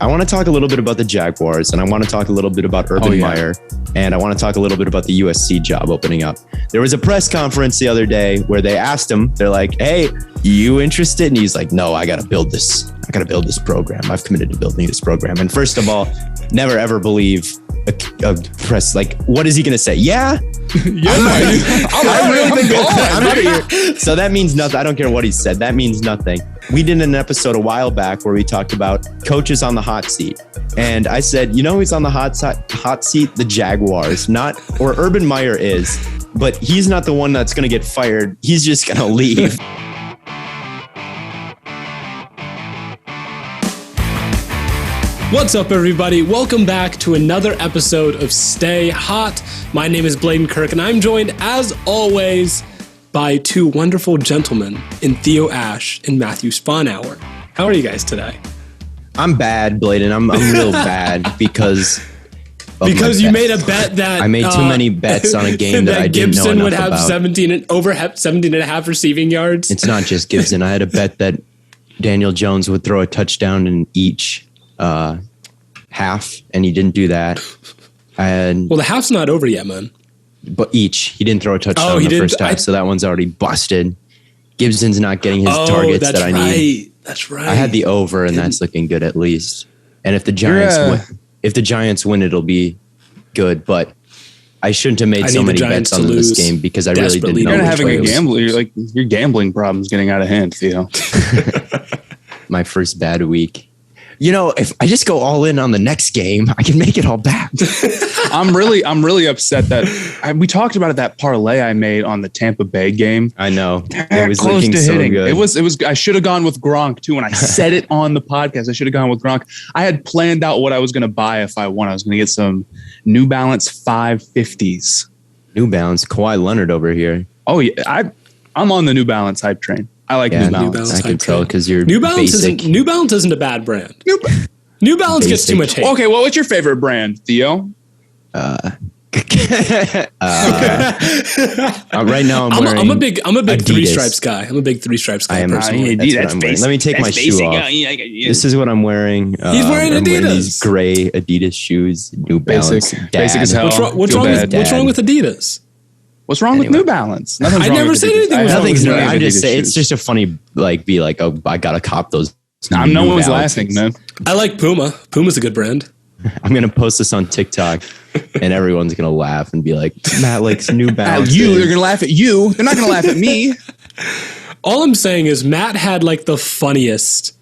I want to talk a little bit about the Jaguars, and I want to talk a little bit about Urban Meyer, and I want to talk a little bit about the USC job opening up. There was a press conference the other day where they asked him, they're like, hey, you interested? And he's like, no, I got to build this. I got to build this program. I've committed to building this program. And first of all, never ever believe a press, like, what is he going to say? Yeah. I'm out of here. So that means nothing. I don't care what he said. That means nothing. We did an episode a while back where we talked about coaches on the hot seat. And I said, you know who's on the hot seat? The Jaguars, or Urban Meyer is, but he's not the one that's going to get fired. He's just going to leave. What's up, everybody? Welcome back to another episode of Stay Hot. My name is Blaiden Kirk, and I'm joined, as always, by two wonderful gentlemen in Theo Ash and Matthew Sponhour. How are you guys today? I'm bad, Blaiden. I'm real bad because you made a bet that I made too many bets on a game that I didn't know Gibson enough would have about. 17 and a half receiving yards. It's not just Gibson. I had a bet that Daniel Jones would throw a touchdown in each half, and he didn't do that. And well, the half's not over yet, man. But he didn't throw a touchdown in the first half, so that one's already busted. Gibson's not getting his targets that I need. That's right. I had the over, and that's looking good at least. And if the Giants win, it'll be good. But I shouldn't have made so many bets on this game because I really didn't know. You're having a gambler. Your gambling problem's getting out of hand, Theo. My first bad week. You know, if I just go all in on the next game, I can make it all back. I'm really upset that we talked about that parlay I made on the Tampa Bay game. I know. It was close to hitting. Good. It was. I should have gone with Gronk too. When I said it on the podcast, I should have gone with Gronk. I had planned out what I was going to buy if I won. I was going to get some New Balance 550s. New Balance, Kawhi Leonard over here. Oh yeah, I'm on the New Balance hype train. I like New Balance. I can tell because you're New Balance basic. New Balance isn't a bad brand. New Balance gets too much hate. Okay, well, what's your favorite brand, Theo? Right now I'm wearing. I'm a big Adidas. three stripes guy. I'm a big three stripes guy. Personally. That's Let me take my shoe off. This is what I'm wearing. He's wearing Adidas. I'm wearing these gray Adidas shoes. New Balance. Basic as hell. What's wrong with Adidas? What's wrong with New Balance? Nothing's wrong never said anything was wrong with New Balance. I'm just saying it's just a funny be like, oh, I gotta cop those. No one's laughing, man. I like Puma. Puma's a good brand. I'm gonna post this on TikTok, and everyone's gonna laugh and be like, Matt likes New Balance. They're gonna laugh at you. They're not gonna laugh at me. All I'm saying is Matt had like the funniest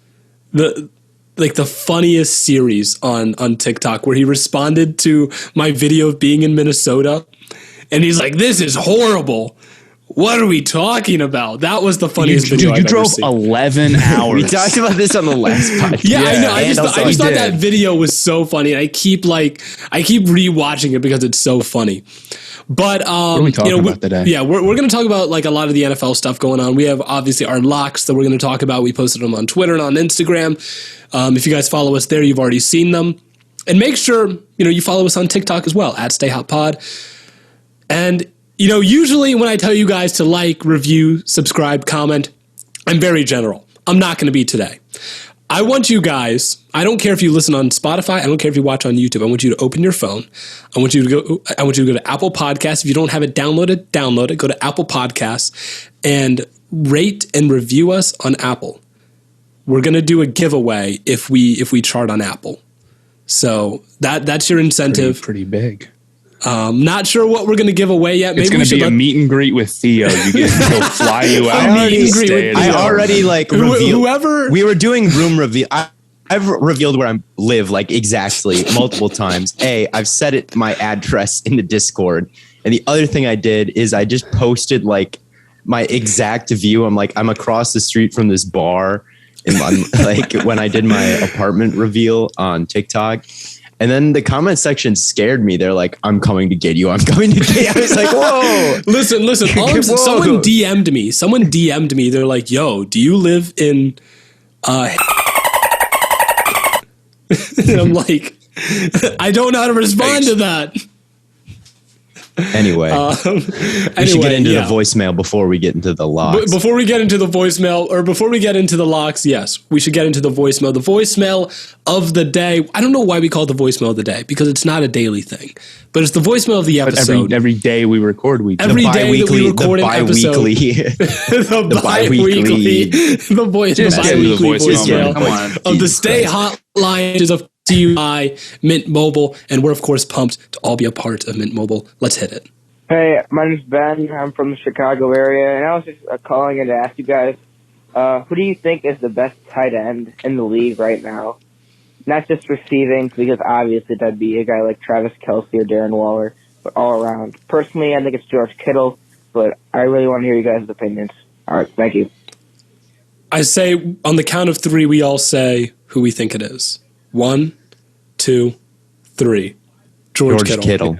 series on TikTok where he responded to my video of being in Minnesota. And he's like, this is horrible. What are we talking about? That was the funniest video I've ever seen. You drove 11 hours. We talked about this on the last podcast. Yeah, I know. I just thought that video was so funny. And I keep rewatching it because it's so funny. But what are we talking about today? Yeah, we're going to talk about like a lot of the NFL stuff going on. We have obviously our locks that we're going to talk about. We posted them on Twitter and on Instagram. If you guys follow us there, you've already seen them. And make sure you follow us on TikTok as well at StayHotPod. And, usually when I tell you guys to like, review, subscribe, comment, I'm very general. I'm not going to be today. I want you guys, I don't care if you listen on Spotify, I don't care if you watch on YouTube, I want you to open your phone. I want you to go to Apple Podcasts. If you don't have it downloaded, download it. Go to Apple Podcasts and rate and review us on Apple. We're going to do a giveaway if we chart on Apple. So that's your incentive. Pretty big. Not sure what we're going to give away yet. Maybe it's going to be a meet and greet with Theo. He'll fly you out. I already revealed. Whoever we were doing room reveal. I've revealed where I live exactly multiple times. I've set my address in the Discord, and the other thing I did is I just posted my exact view. I'm across the street from this bar, and when I did my apartment reveal on TikTok. And then the comment section scared me. They're like, I'm coming to get you. I'm coming to get you. I was like, whoa. Listen. Someone DM'd me. They're like, yo, do you live in... And I'm like, I don't know how to respond to that. Anyway, we should get into the voicemail before we get into the locks. Before we get into the voicemail, or before we get into the locks, yes, we should get into the voicemail. The voicemail of the day. I don't know why we call it the voicemail of the day, because it's not a daily thing, but it's the voicemail of the episode. But every day we record, every day that we record an episode. The bi-weekly voicemail of the Stay Hotline is of TUI, Mint Mobile, and we're, of course, pumped to all be a part of Mint Mobile. Let's hit it. Hey, my name's Ben. I'm from the Chicago area, and I was just calling in to ask you guys, who do you think is the best tight end in the league right now? Not just receiving, because obviously that'd be a guy like Travis Kelce or Darren Waller, but all around. Personally, I think it's George Kittle, but I really want to hear you guys' opinions. All right, thank you. I say, on the count of three, we all say who we think it is. 1, 2, 3. George Kittle.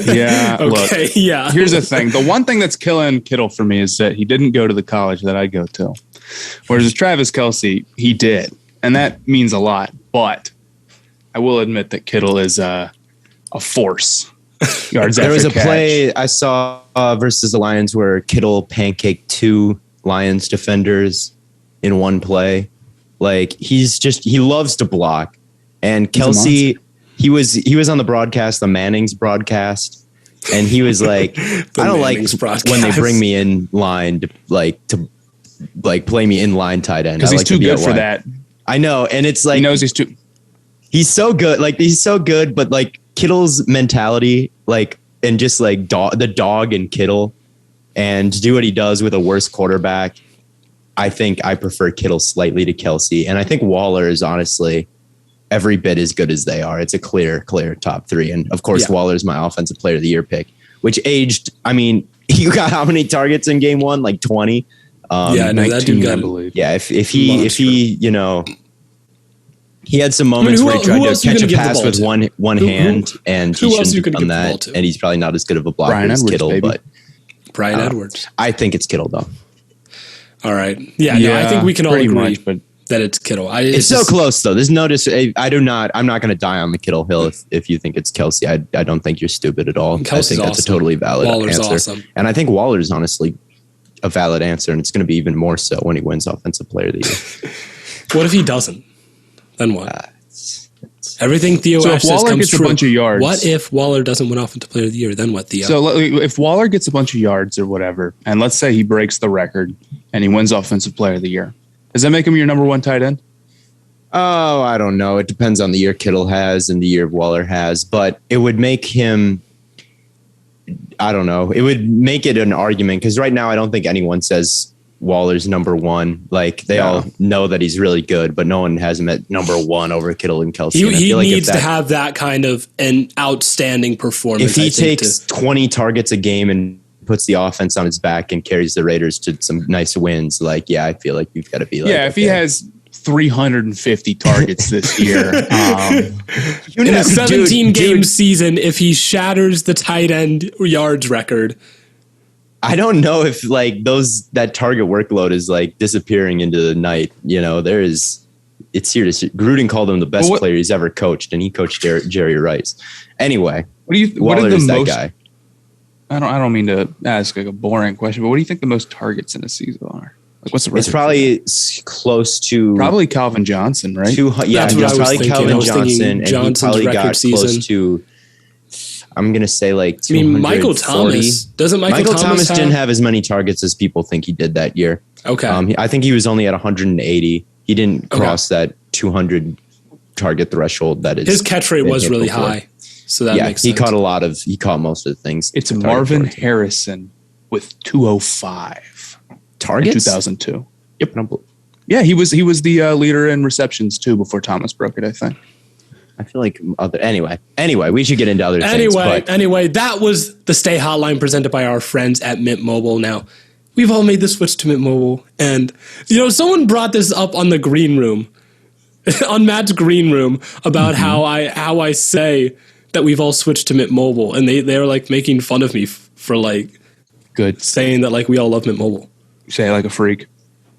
Yeah. Okay. Look, yeah. Here's the thing. The one thing that's killing Kittle for me is that he didn't go to the college that I go to. Whereas Travis Kelce, he did. And that means a lot. But I will admit that Kittle is a force. Yards there was a catch. play I saw versus the Lions where Kittle pancaked 2 Lions defenders in one play. Like, he loves to block. And Kelce, he was on the broadcast, the Manning's broadcast, and he was like, I don't like broadcast. When they bring me in line to play me in line tight end. Because he's too good for that. I know, and it's like he knows he's so good. Like, he's so good, but like Kittle's mentality, like, and just like the dog in Kittle, and to do what he does with a worse quarterback. I think I prefer Kittle slightly to Kelce, and I think Waller is honestly every bit as good as they are. It's a clear top 3. And of course, Waller's my offensive player of the year pick, which aged, I mean, you got how many targets in game 1? Like 20. That dude got, I believe. Yeah. If he, you know, he had some moments where he tried to catch a pass with one hand, and he shouldn't have done that. And he's probably not as good of a blocker as Kittle, but Brian Edwards. I think it's Kittle though. All right. Yeah, no, I think we can all agree that it's Kittle. It's so close though. There's no I'm not going to die on the Kittle hill if you think it's Kelce. I don't think you're stupid at all. Kelsey's I think that's a totally valid Waller's answer. Awesome. And I think Waller's honestly a valid answer, and it's going to be even more so when he wins Offensive Player of the Year. What if he doesn't? Then what? Everything Theo says comes true. A bunch of yards. What if Waller doesn't win Offensive Player of the Year? Then what, Theo? So if Waller gets a bunch of yards or whatever, and let's say he breaks the record and he wins Offensive Player of the Year, does that make him your number 1 tight end? Oh, I don't know. It depends on the year Kittle has and the year Waller has, but it would make him, I don't know. It would make it an argument, because right now I don't think anyone says Waller's number 1. Like, they all know that he's really good, but no one has him at number 1 over Kittle and Kelce. He needs to have that kind of an outstanding performance. If he takes 20 targets a game and puts the offense on his back and carries the Raiders to some nice wins, like, yeah, I feel like you've got to be like, if he has 350 targets this year in a 17-game season, if he shatters the tight end yards record. I don't know if like that target workload is like disappearing into the night. You know, it's serious. Gruden called him the best player he's ever coached, and he coached Jerry Rice. Anyway, what are the most guy? I don't mean to ask like a boring question, but what do you think the most targets in a season are? Like, what's the record? It's probably close to Calvin Johnson, right? That's what I was thinking. Calvin Johnson, and he probably got close to. I'm gonna say like 240. I mean, Michael Thomas Michael Thomas didn't have as many targets as people think he did that year. Okay, I think he was only at 180. He didn't cross that 200 target threshold. That is, his catch rate was really high, so that makes sense. He caught most of the things. It's Marvin Harrison with 205 targets in 2002. Yep. Yeah, he was the leader in receptions too before Thomas broke it, I think. I feel like anyway, we should get into other things. Anyway, that was the Stay Hotline presented by our friends at Mint Mobile. Now, we've all made the switch to Mint Mobile, and someone brought this up on the green room, on Matt's green room, about how I say that we've all switched to Mint Mobile, and they were like making fun of me for like saying that like we all love Mint Mobile. You say it like a freak.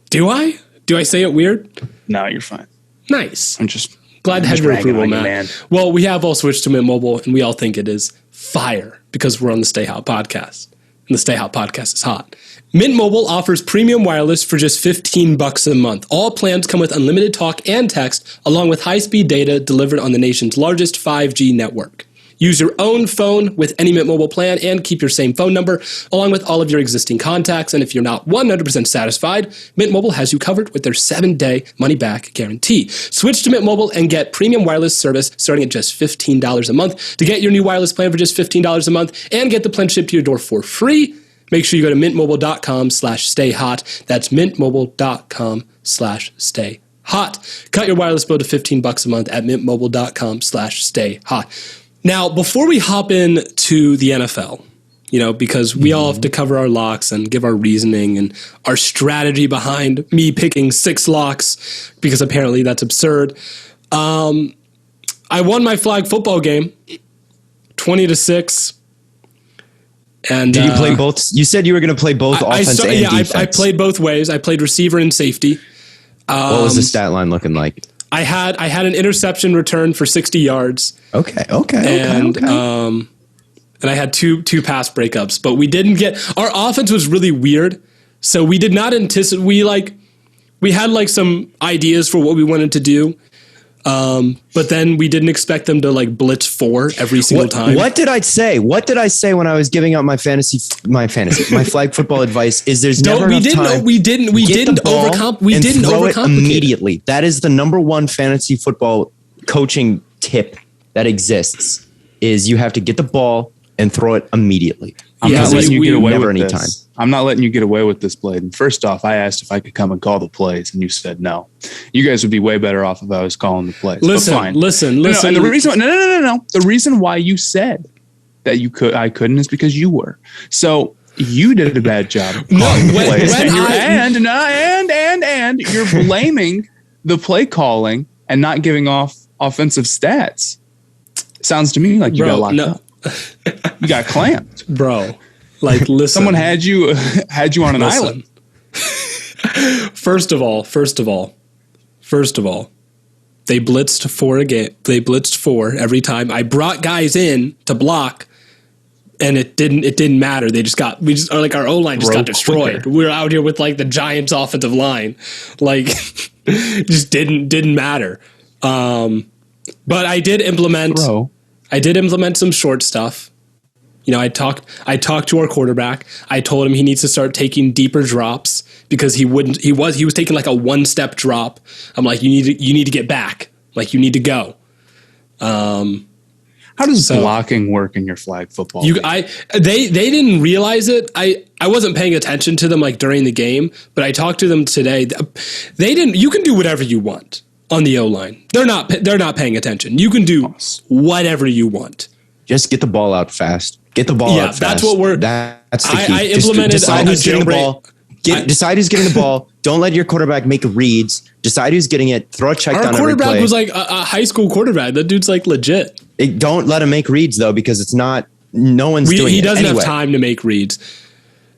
Do I? Do I say it weird? No, you're fine. Nice. I'm just Glad to have your approval, man. Well, we have all switched to Mint Mobile, and we all think it is fire because we're on the Stay Hot podcast, and the Stay Hot podcast is hot. Mint Mobile offers premium wireless for just $15 a month. All plans come with unlimited talk and text, along with high-speed data delivered on the nation's largest 5G network. Use your own phone with any Mint Mobile plan and keep your same phone number, along with all of your existing contacts. And if you're not 100% satisfied, Mint Mobile has you covered with their 7-day money-back guarantee. Switch to Mint Mobile and get premium wireless service starting at just $15 a month. To get your new wireless plan for just $15 a month and get the plan shipped to your door for free, make sure you go to mintmobile.com/stayhot. That's mintmobile.com/stayhot. Cut your wireless bill to $15 a month at mintmobile.com/stayhot. Now, before we hop in to the NFL, because we all have to cover our locks and give our reasoning and our strategy behind me picking 6 locks, because apparently that's absurd. I won my flag football game, 20-6. And did you play both? You said you were going to play both offense and defense. I played both ways. I played receiver and safety. What was the stat line looking like? I had an interception return for 60 yards. Okay. And I had two pass breakups, but we didn't get our offense was really weird. So we did not anticipate. We had some ideas for what we wanted to do. But then we didn't expect them to blitz 4 every single time. What did I say? What did I say when I was giving out my flag football advice? Is there's never enough time. We didn't overcomplicate immediately. That is the number one fantasy football coaching tip that exists. Is you have to get the ball and throw it immediately. I'm not letting you get away with this. I'm not letting you get away with this, Blaiden. First off, I asked if I could come and call the plays, and you said no. You guys would be way better off if I was calling the plays. Listen. And the reason, no. The reason why you said that I couldn't is because you were. So you did a bad job of calling the plays, and you're blaming the play calling and not giving off offensive stats. Sounds to me like you got locked up. You got clamped, bro. Listen. Someone had you on an island. First of all, they blitzed 4 again. They blitzed 4 every time. I brought guys in to block, and it didn't matter. Our O-line just got destroyed. We were out here with the Giants offensive line. Just didn't matter. But I did implement some short stuff. I talked to our quarterback. I told him he needs to start taking deeper drops because he was taking a 1-step drop. I'm like, you need to get back. You need to go. How does blocking work in your flag football? They didn't realize it. I wasn't paying attention to them during the game, but I talked to them today. They didn't. You can do whatever you want on the O-line. They're not paying attention. You can do whatever you want. Just get the ball out fast. Get the ball out fast. That's what we're. That's the key. I implemented. Decide who's getting the ball. Decide who's getting the ball. Don't let your quarterback make reads. Decide who's getting it. Throw a check down every play. Our quarterback was a high school quarterback. That dude's legit. Don't let him make reads though, because it's not. No one's doing it. He doesn't have time to make reads.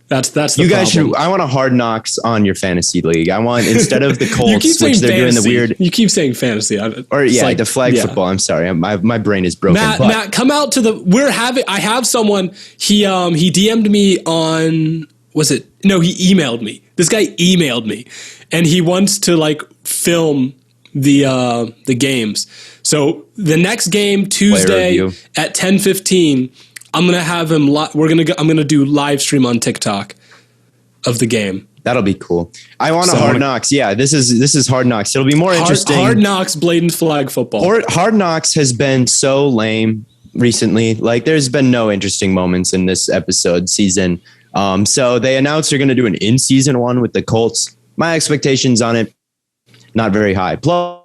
That's the you guys problem. I want a Hard Knocks on your fantasy league. I want, instead of the Colts, which they're doing the weird. You keep saying fantasy, the flag football. I'm sorry, my brain is broken. Matt, come out to the. I have someone. He DM'd me on. Was it? No, he emailed me. This guy emailed me, and he wants to film the games. So the next game Tuesday at 10:15. I'm gonna have him. I'm gonna do live stream on TikTok of the game. That'll be cool. I want a Hard Knocks. Yeah, this is Hard Knocks. It'll be more interesting. Hard Knocks, Blaiden's flag football. Hard Knocks has been so lame recently. There's been no interesting moments in this season. So they announced they're gonna do an in-season one with the Colts. My expectations on it, not very high. Plus,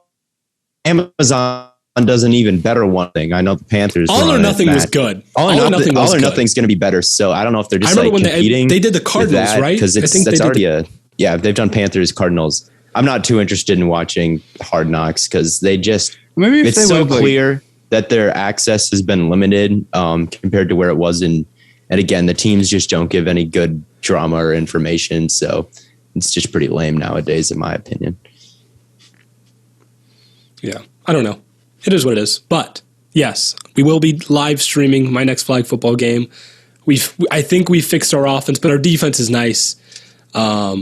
Amazon does an even better one thing. I know the Panthers. All or Nothing was good. All or Nothing's going to be better. So I don't know if they're just competing. They did the Cardinals, right? Because that's already they've done Panthers, Cardinals. I'm not too interested in watching Hard Knocks because it's so clear that their access has been limited compared to where it was and again, the teams just don't give any good drama or information. So it's just pretty lame nowadays, in my opinion. Yeah, I don't know. It is what it is. But yes, we will be live streaming my next flag football game. I think we fixed our offense, but our defense is nice. We're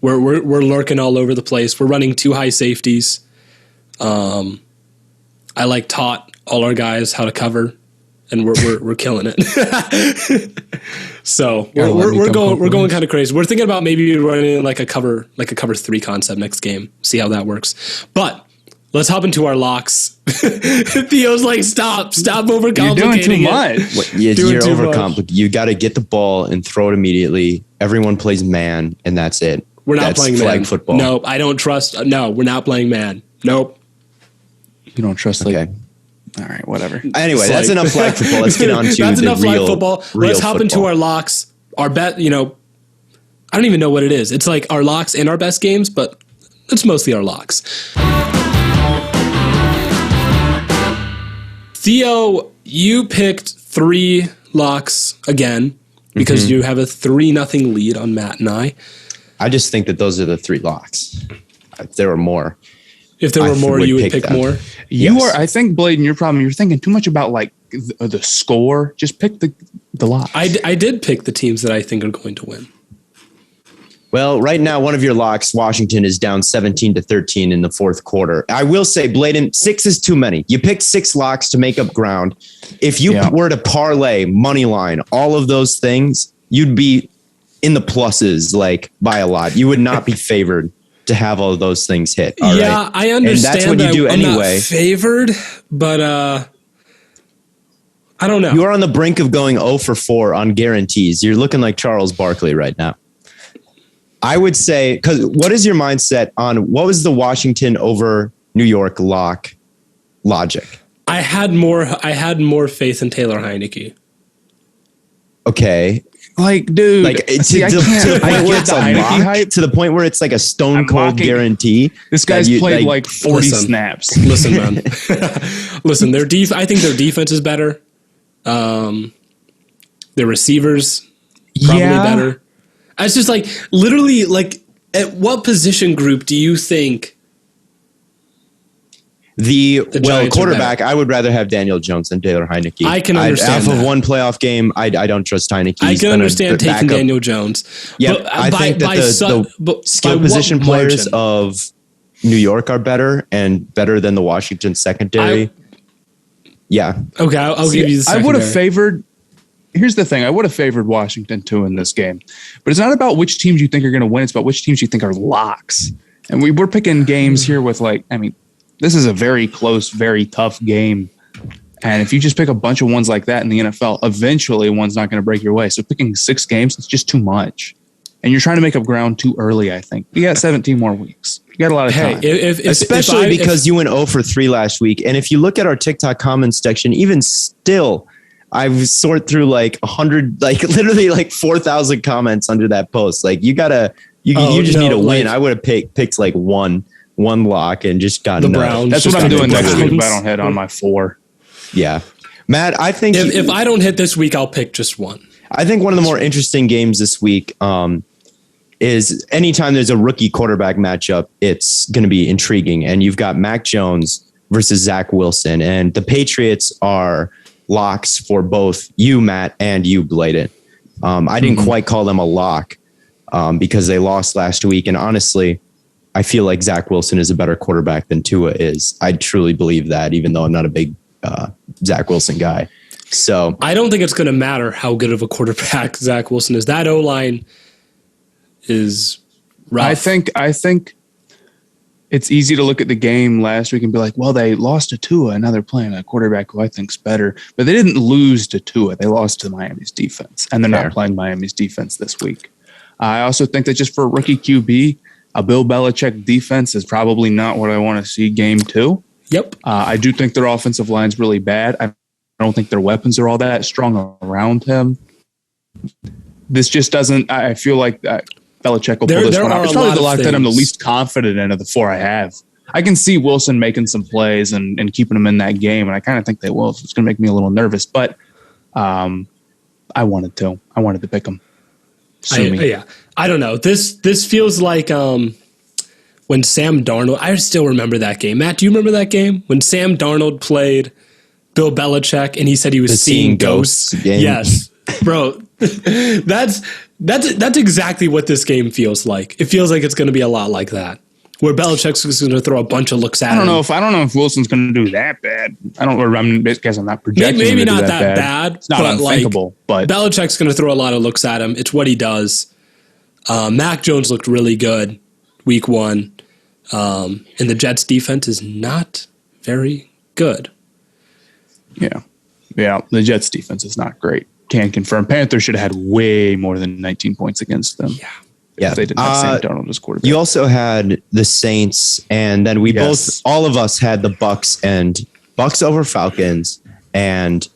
lurking all over the place. We're running 2 high safeties. I taught all our guys how to cover, and we're killing it. So we're going kind of crazy. We're thinking about maybe running like a cover 3 concept next game. See how that works. But let's hop into our locks. Theo's like, stop overcomplicating. You're doing too much. You're overcomplicating. You got to get the ball and throw it immediately. Everyone plays man, and that's it. We're not playing flag man. Football. Nope, I don't trust. No, we're not playing man. Nope. You don't trust. Okay. All right, whatever. Anyway, that's enough flag football. Let's get on to that's the enough real, flag football. Let's hop into our locks. Our bet. I don't even know what it is. It's like our locks and our best games, but it's mostly our locks. Theo, you picked 3 locks again because you have a 3-0 lead on Matt and I. I just think that those are the 3 locks. If there were more. If there were more, you would pick more? You are, I think, Blaiden, your problem, you're thinking too much about like the score. Just pick the lock. I did pick the teams that I think are going to win. Well, right now, one of your locks, Washington, is down 17-13 in the 4th quarter. I will say, Blaiden, 6 is too many. You picked 6 locks to make up ground. If you were to parlay, money line, all of those things, you'd be in the pluses like by a lot. You would not be favored to have all of those things hit. All right? I understand. And that's what you do anyway. I'm not favored, but I don't know. You are on the brink of going 0 for 4 on guarantees. You're looking like Charles Barkley right now. I would say, because what is your mindset on what was the Washington over New York lock logic? I had more faith in Taylor Heineke. Okay. Like, dude, like to the point where it's a lock, to the point where it's like a stone cold guarantee. This guy's played like 40 snaps. Listen, man. Listen, I think their defense is better. Their receivers probably better. It's just like literally like at what position group do you think the quarterback? I would rather have Daniel Jones than Taylor Heineke. I can understand off of one playoff game. I don't trust Heineke. I can understand taking Daniel Jones. Yeah, but I think that the skill position players of New York are better and better than the Washington secondary. Okay, I'll give you the secondary. I would have favored. Here's the thing. I would have favored Washington too in this game, but it's not about which teams you think are going to win. It's about which teams you think are locks. And we're picking games here with this is a very close, very tough game. And if you just pick a bunch of ones like that in the NFL, eventually one's not going to break your way. So picking 6 games, it's just too much. And you're trying to make up ground too early, I think. You got 17 more weeks. You got a lot of time. Especially because you went 0 for 3 last week. And if you look at our TikTok comments section, even still, I've sorted through like 100, like literally like 4,000 comments under that post. Like you just need a win. I would have picked like one lock and just gotten the Browns. That's what I'm doing next week if I don't hit on my 4. Yeah. Matt, I think if I don't hit this week, I'll pick just one. I think one of the more interesting games this week is anytime there's a rookie quarterback matchup, it's going to be intriguing. And you've got Mac Jones versus Zach Wilson, and the Patriots are locks for both you, Matt, and you, Blaiden. I didn't quite call them a lock because they lost last week. And honestly, I feel like Zach Wilson is a better quarterback than Tua is. I truly believe that, even though I'm not a big Zach Wilson guy. So I don't think it's going to matter how good of a quarterback Zach Wilson is. That O-line is rough. I think it's easy to look at the game last week and be like, well, they lost to Tua, and now they're playing a quarterback who I think's better. But they didn't lose to Tua. They lost to Miami's defense, and they're not playing Miami's defense this week. I also think that just for a rookie QB, a Bill Belichick defense is probably not what I want to see game 2. Yep. I do think their offensive line's really bad. I don't think their weapons are all that strong around him. This just doesn't – I feel like Belichick will pull this one out. It's probably the lock that I'm the least confident in of the 4 I have. I can see Wilson making some plays and keeping them in that game, and I kind of think they will. So it's going to make me a little nervous, but I wanted to pick them. I don't know. This feels like when Sam Darnold, I still remember that game. Matt, do you remember that game? When Sam Darnold played Bill Belichick and he said he was seeing ghosts? Game. Yes. Bro, that's exactly what this game feels like. It feels like it's going to be a lot like that, where Belichick's going to throw a bunch of looks at him. I don't know if Wilson's going to do that bad. I guess I'm not projecting. Maybe not that bad. It's not unthinkable, but Belichick's going to throw a lot of looks at him. It's what he does. Mac Jones looked really good week 1, and the Jets defense is not very good. Yeah. The Jets defense is not great. Can confirm. Panthers should have had way more than 19 points against them. Yeah. If they didn't have Sam Darnold as quarterback. You also had the Saints, and then all of us had the Bucs over Falcons, and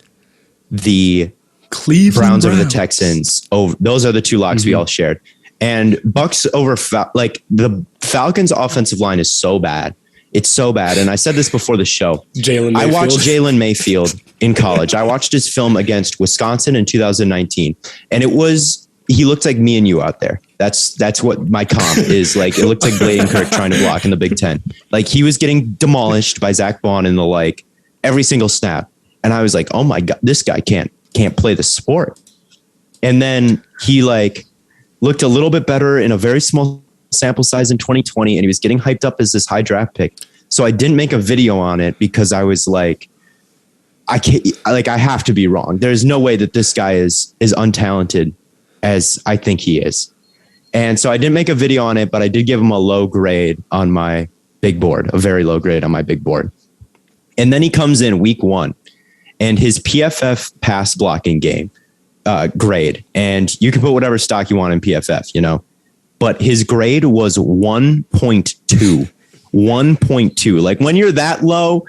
the Cleveland Browns over the Texans. Those are the 2 locks we all shared. And Bucs over the Falcons' offensive line is so bad. It's so bad. And I said this before the show. I watched Jalen Mayfield in college. I watched his film against Wisconsin in 2019. And he looked like me and you out there. That's what my comp is like. It looked like Blaiden Kirk trying to block in the Big Ten. Like, he was getting demolished by Zach Bond in the every single snap. And I was like, oh my God, this guy can't play the sport. And then he looked a little bit better in a very small sample size in 2020, and he was getting hyped up as this high draft pick. So I didn't make a video on it because I was like, I have to be wrong. There's no way that this guy is untalented as I think he is. And so I didn't make a video on it, but I did give him a low grade on my big board, a very low grade on my big board. And then he comes in week 1, and his PFF pass blocking game grade, and you can put whatever stock you want in PFF, but his grade was 1.2. 1.2. Like, when you're that low,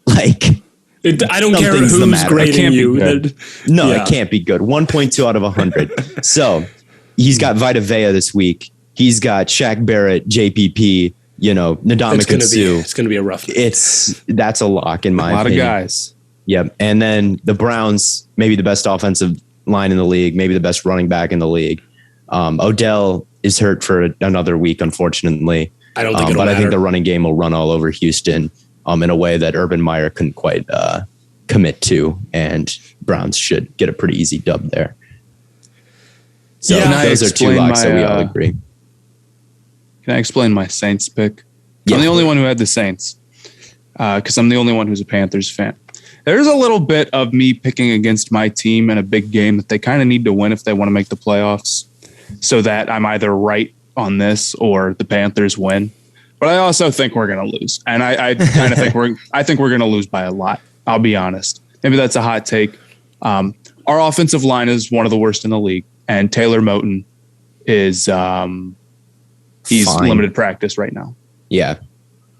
I don't care who's grading you. It can't be good. 1.2 out of 100. So he's got Vita Vea this week. He's got Shaq Barrett, JPP, Ndamukong Suh. It's going to be a rough night. That's a lock in my opinion. A lot of guys. Yep. And then the Browns, maybe the best offensive line in the league, maybe the best running back in the league. Odell is hurt for another week, unfortunately. I don't think I think the running game will run all over Houston in a way that Urban Meyer couldn't quite commit to, and Browns should get a pretty easy dub there. So those are 2 locks that we all agree. Can I explain my Saints pick? Yeah. I'm the only one who had the Saints because I'm the only one who's a Panthers fan. There's a little bit of me picking against my team in a big game that they kind of need to win if they want to make the playoffs, so that I'm either right on this or the Panthers win. But I also think we're going to lose. And I kind of think we're going to lose by a lot. I'll be honest. Maybe that's a hot take. Our offensive line is one of the worst in the league, and Taylor Moton is he's limited practice right now. Yeah.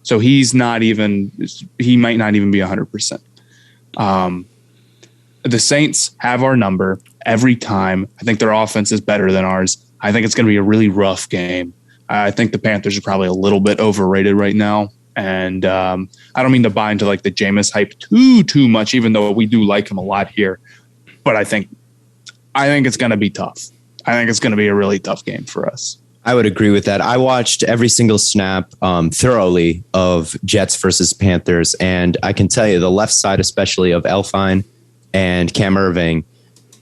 So he might not even be 100%. The Saints have our number every time. I think their offense is better than ours. I think it's going to be a really rough game. I think the Panthers are probably a little bit overrated right now. And I don't mean to buy into the Jameis hype too much, even though we do like him a lot here. But I think it's going to be tough. I think it's going to be a really tough game for us. I would agree with that. I watched every single snap thoroughly of Jets versus Panthers, and I can tell you the left side, especially of Elfine and Cam Irving,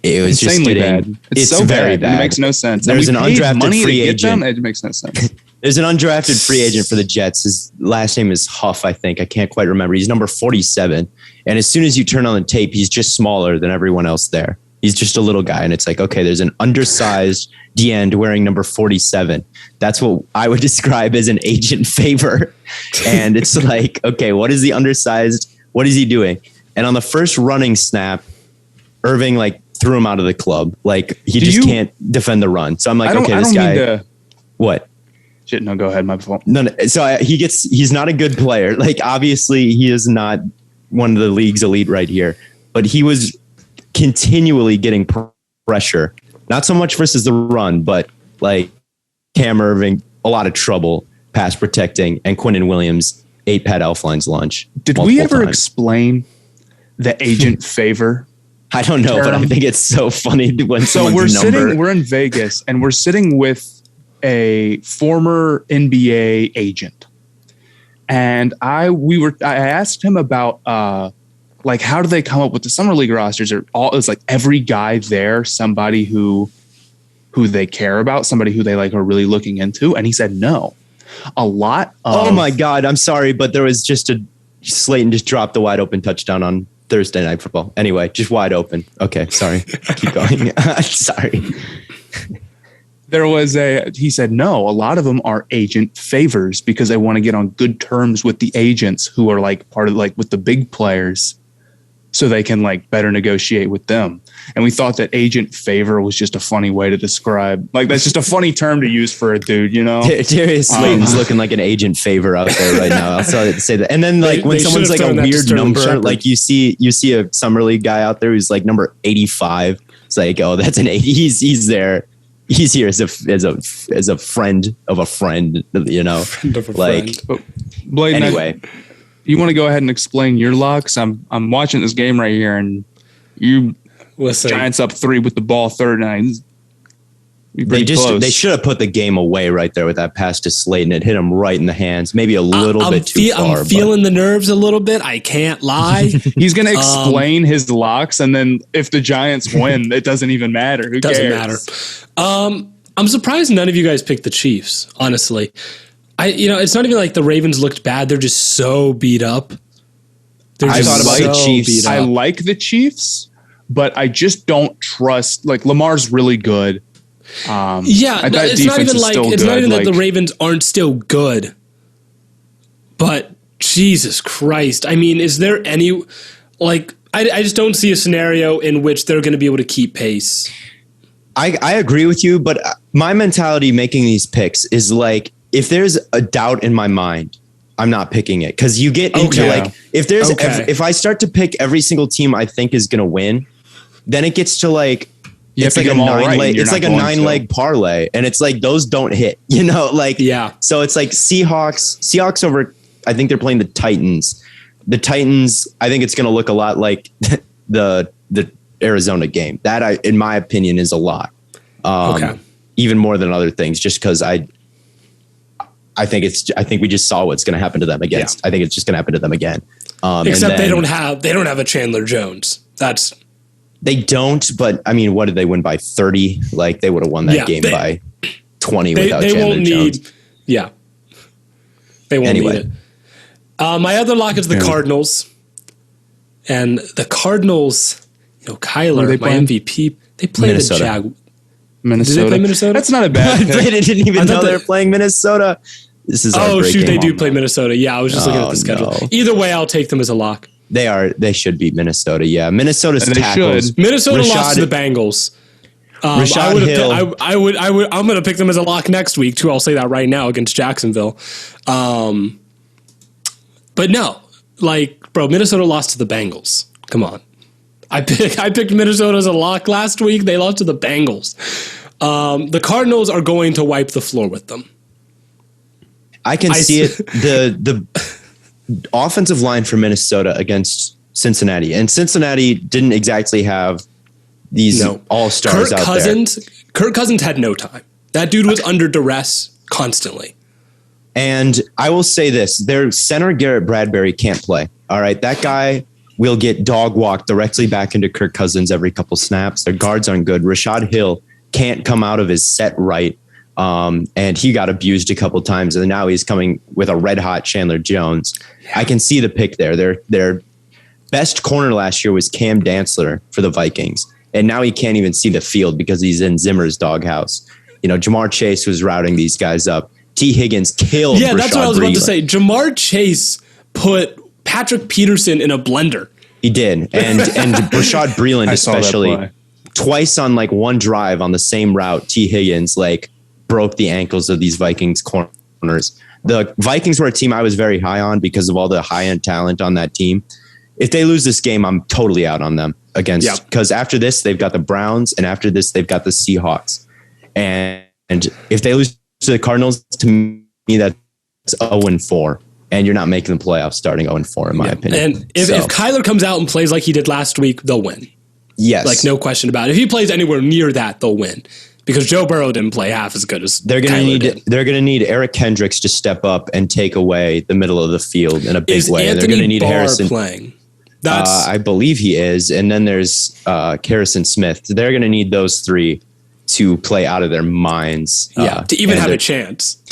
it was insanely just bad. It's so very bad. It makes no sense. There's an undrafted free agent. It makes no sense. There's an undrafted free agent for the Jets. His last name is Huff, I think. I can't quite remember. He's number 47. And as soon as you turn on the tape, he's just smaller than everyone else there. He's just a little guy. And it's like, okay, there's an undersized D-end wearing number 47. That's what I would describe as an agent favor. And it's like, okay, what is the undersized? What is he doing? And on the first running snap, Irving threw him out of the club. He can't defend the run. So I'm like, okay, this guy. What? Shit, no, go ahead. My fault. No. So he's not a good player. Obviously, he is not one of the league's elite right here. But he was continually getting pressure. Not so much versus the run, but Cam Irving, a lot of trouble pass protecting, and Quinnen Williams ate Pat Elfline's lunch. Did we ever explain the agent favor? I don't know, but I think it's so funny when someone's we're in Vegas and we're sitting with a former NBA agent, and I asked him about like how do they come up with the summer league rosters? Is like every guy there somebody who they care about, somebody who they like are really looking into? And he said no. A lot of, oh my God, I'm sorry, but there was just Slayton just dropped the wide open touchdown on Thursday Night Football. Anyway, just wide open. Okay, sorry. Keep going. Sorry. He said no, a lot of them are agent favors because they want to get on good terms with the agents who are like part of like with the big players so they can like better negotiate with them. And we thought that agent favor was just a funny way to describe, like that's just a funny term to use for a dude, you know? Darius Slayton's looking like an agent favor out there right now. I'll say that. And then like when someone's like a weird number, like you see a summer league guy out there who's like number 85. It's like, oh, that's an 80. He's there. He's here as a friend of a friend, you know, like Blaiden, anyway. You want to go ahead and explain your locks? I'm watching this game right here, and you Giants up 3 with the ball third, and they should have put the game away right there with that pass to Slayton. It hit him right in the hands, maybe a little bit too far. I'm feeling the nerves a little bit. I can't lie. He's going to explain his locks, and then if the Giants win, it doesn't even matter. Who cares? Doesn't matter. I'm surprised none of you guys picked the Chiefs. Honestly. It's not even like the Ravens looked bad. They're just so beat up. I thought about the Chiefs. I like the Chiefs, but I just don't trust. Like Lamar's really good. It's not even that the Ravens aren't still good. But Jesus Christ, I mean, is there any like? I just don't see a scenario in which they're going to be able to keep pace. I agree with you, but my mentality making these picks is like, if there's a doubt in my mind, I'm not picking it. Because you get into like, if I start to pick every single team I think is going to win, then it gets to like, it's like a 9-leg parlay. And it's like, those don't hit, you know, like, yeah. So it's like Seahawks over, I think they're playing the Titans. The Titans, I think it's going to look a lot like the Arizona game. That in my opinion is a lot. Even more than other things, just because I think we just saw what's going to happen to them against. Yeah. I think it's just going to happen to them again. Except they don't have a Chandler Jones. They don't. But I mean, what did they win by 30? Like they would have won that game by 20 without Chandler Jones. Yeah, they won't need it. My other lock is the Cardinals, and the Cardinals. Kyler, my MVP. They play the Jaguars. Minnesota. Did they play Minnesota? That's not a bad pick. They didn't even know they were playing Minnesota. This is they do play Minnesota. Yeah, I was just looking at the schedule. No. Either way, I'll take them as a lock. They should beat Minnesota. Yeah, Minnesota's tackles. Minnesota lost to the Bengals. I'm going to pick them as a lock next week too. I'll say that right now against Jacksonville. But no, Minnesota lost to the Bengals. Come on. I picked Minnesota as a lock last week. They lost to the Bengals. The Cardinals are going to wipe the floor with them. I can see it. The offensive line for Minnesota against Cincinnati, and Cincinnati didn't exactly have these all-stars out there. Kirk Cousins had no time. That dude was under duress constantly. And I will say this, their center Garrett Bradbury can't play. All right, that guy will get dog walked directly back into Kirk Cousins every couple snaps. Their guards aren't good. Rashad Hill can't come out of his set right. And he got abused a couple times, and now he's coming with a red hot Chandler Jones. Yeah. I can see the pick there. Their best corner last year was Cam Dantzler for the Vikings, and now he can't even see the field because he's in Zimmer's doghouse. Jamar Chase was routing these guys up. T. Higgins killed. Yeah, that's what I was about to say. Jamar Chase put Patrick Peterson in a blender. He did, and Rashad Breeland especially twice on one drive on the same route. T. Higgins broke the ankles of these Vikings corners. The Vikings were a team I was very high on because of all the high end talent on that team. If they lose this game, I'm totally out on them because after this they've got the Browns, and after this they've got the Seahawks, and if they lose to the Cardinals, to me that's 0-4. And you're not making the playoffs starting 0-4, in my opinion. And if Kyler comes out and plays like he did last week, they'll win. Yes. No question about it. If he plays anywhere near that, they'll win. because Joe Burrow didn't play half as good as they're going to need Eric Kendricks to step up and take away the middle of the field in a big way. Anthony they're going to need Barr Harrison playing. I believe he is, and then there's Harrison Smith. They're going to need those three to play out of their minds. To even have a chance.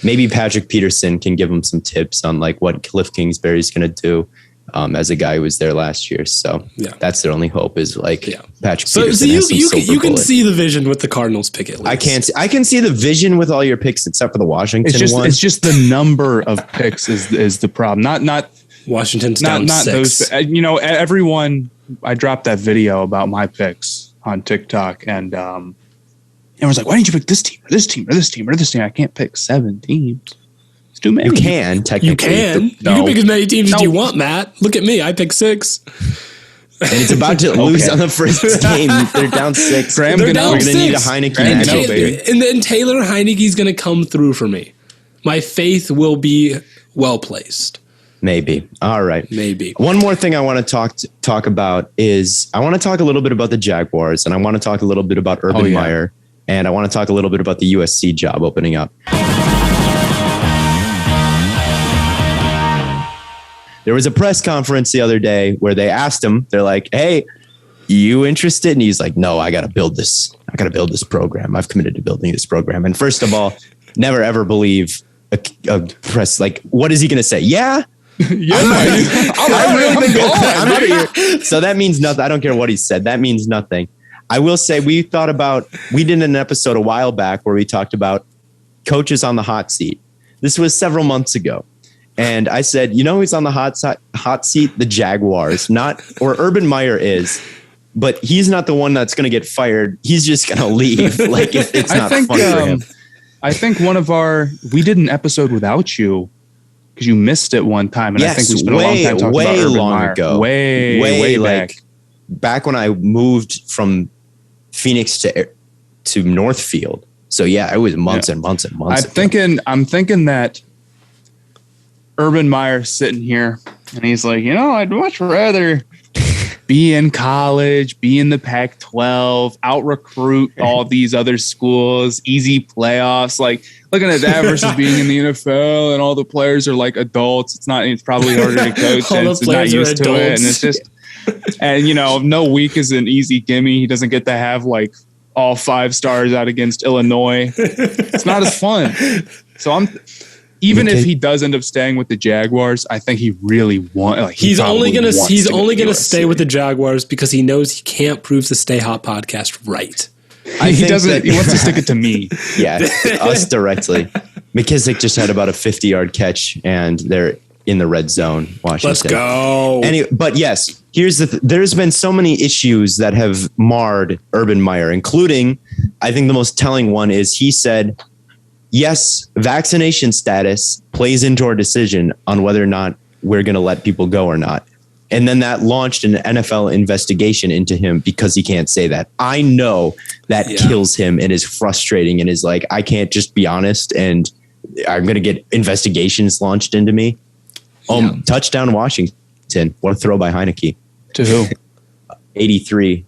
Maybe Patrick Peterson can give them some tips on like what Cliff Kingsbury's going to do. As a guy who was there last year, so that's their only hope is like Patrick Peterson. So you can see the vision with the Cardinals pick at least. I can see the vision with all your picks except for the Washington one. It's just the number of picks is the problem. Not Washington's down not 6. Those. Everyone. I dropped that video about my picks on TikTok, and everyone's like, "Why didn't you pick this team or this team or this team or this team?" I can't pick 7 teams. Too many. You can technically. You can. You can pick as many teams as you want, Matt. Look at me. I picked 6. And it's about to lose on the first game. They're down 6. We're going to need a Heineke. And then Taylor Heineke's going to come through for me. My faith will be well placed. Maybe. All right. Maybe. One more thing I want to talk about is I want to talk a little bit about the Jaguars, and I want to talk a little bit about Urban Meyer, and I want to talk a little bit about the USC job opening up. There was a press conference the other day where they asked him, they're like, "Hey, you interested?" And he's like, "No, I got to build this. I got to build this program. I've committed to building this program." And first of all, never ever believe a press. Like, what is he going to say? Yeah. I'm out of here. So that means nothing. I don't care what he said. That means nothing. I will say we did an episode a while back where we talked about coaches on the hot seat. This was several months ago. And I said, who's on the hot seat? The Jaguars, or Urban Meyer is, but he's not the one that's going to get fired. He's just going to leave. Like if it's not fun for him. I think we did an episode without you because you missed it one time. And I think we spent a long time talking about Urban Meyer. Ago. Way back when I moved from Phoenix to Northfield. So yeah, it was months and months and months. I'm thinking that Urban Meyer sitting here and he's like, I'd much rather be in college, be in the Pac-12, out recruit all these other schools, easy playoffs. Like looking at that versus being in the NFL and all the players are like adults. It's probably harder to coach and it's not used to it. And it's just, and no week is an easy gimme. He doesn't get to have like all 5 stars out against Illinois. It's not as fun. So Even if he does end up staying with the Jaguars, I think he really wants. He's only going to stay with the Jaguars because he knows he can't prove the Stay Hot podcast right. He doesn't. He wants to stick it to me. Yeah, us directly. McKissick just had about a 50-yard catch, and they're in the red zone. Washington. Let's go. But yes, here's there's been so many issues that have marred Urban Meyer, including, I think the most telling one is he said, yes, vaccination status plays into our decision on whether or not we're going to let people go or not. And then that launched an NFL investigation into him because he can't say that. I know that kills him and is frustrating and is like, I can't just be honest and I'm going to get investigations launched into me. Touchdown Washington. What a throw by Heineke. To who? 83.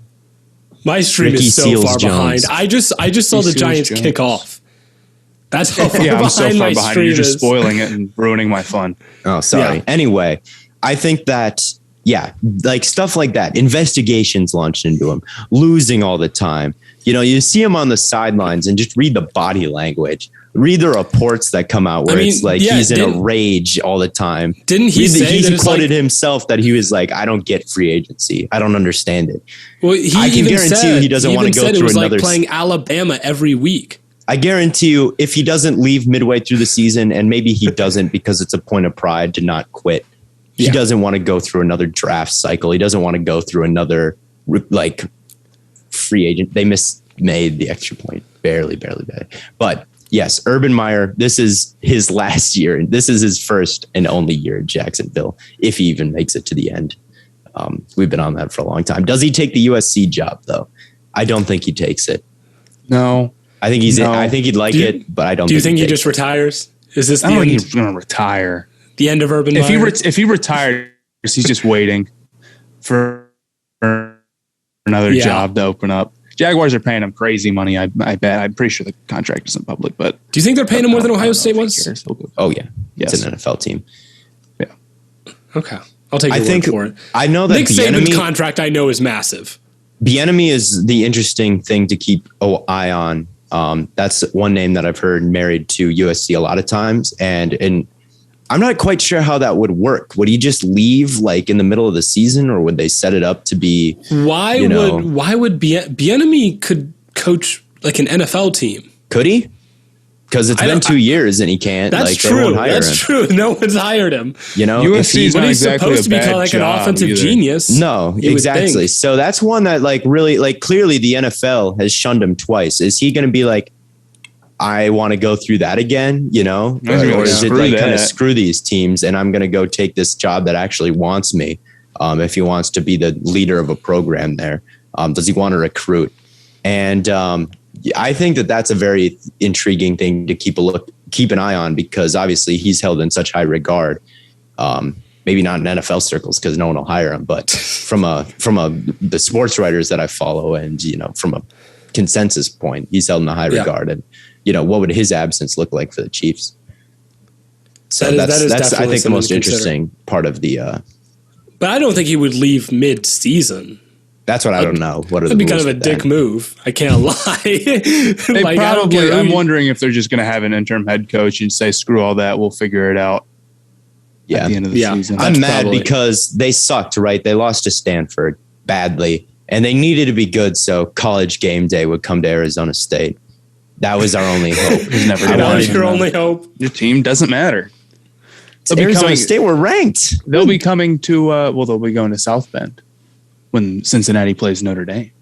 My stream Ricky is so Seals far Jones. behind. I just saw the Giants kick off. That's how far I'm behind so far my behind. stream You're just is. spoiling it and ruining my fun. Oh, sorry. Yeah. Anyway, I think that, like stuff like that, investigations launched into him, losing all the time. You see him on the sidelines and just read the body language. Read the reports that come out where it's like he's in a rage all the time. Didn't he say that he quoted himself that he was like, I don't get free agency. I don't understand it. Well, I can guarantee you he doesn't want to go through another. Like playing Alabama every week. I guarantee you if he doesn't leave midway through the season, and maybe he doesn't because it's a point of pride to not quit. He doesn't want to go through another draft cycle. He doesn't want to go through another like free agent. They made the extra point. Barely. But yes, Urban Meyer, this is his last year. And this is his first and only year at Jacksonville, if he even makes it to the end. We've been on that for a long time. Does he take the USC job, though? I don't think he takes it. No. I think I think he'd like it, but I don't. Do you think he just retires? Is this? I don't think he's going to retire. The end of Urban Meyer? If he retires, he's just waiting for another job to open up. Jaguars are paying him crazy money. I bet. I'm pretty sure the contract isn't public, but do you think they're paying him more than Ohio State was? Oh yeah, yes. It's an NFL team. Yeah. Okay, I'll take your word for it. I know that Nick Saban's contract I know is massive. Bieniemy is the interesting thing to keep an eye on. That's one name that I've heard married to USC a lot of times, and I'm not quite sure how that would work. Would he just leave like in the middle of the season, or would they set it up to be? Why would Bieniemy could coach like an NFL team? Could he? Because it's been 2 years and he can't. That's true. That's true. No one's hired him. USC is not exactly supposed to be like an offensive genius. No, exactly. So that's one that like really like clearly the NFL has shunned him twice. Is he going to be like, I want to go through that again, or is it like kind of screw these teams and I'm going to go take this job that actually wants me? If he wants to be the leader of a program there, does he want to recruit? And I think that that's a very intriguing thing to keep an eye on, because obviously he's held in such high regard. Maybe not in NFL circles because no one will hire him, but from the sports writers that I follow and from a consensus point, he's held in a high regard. And what would his absence look like for the Chiefs? So that's I think the most interesting part of the. But I don't think he would leave mid-season. That's what I don't know. What are that'd be kind of a dick move. I can't lie. They probably. I'm wondering if they're just going to have an interim head coach and say, "Screw all that. We'll figure it out." Yeah. At the end of the season. I'm mad because they sucked. Right? They lost to Stanford badly, and they needed to be good. So College game day would come to Arizona State. That was our only hope. It was never that was your only hope. Your team doesn't matter. Arizona State were ranked. They'll be coming to. They'll be going to South Bend when Cincinnati plays Notre Dame.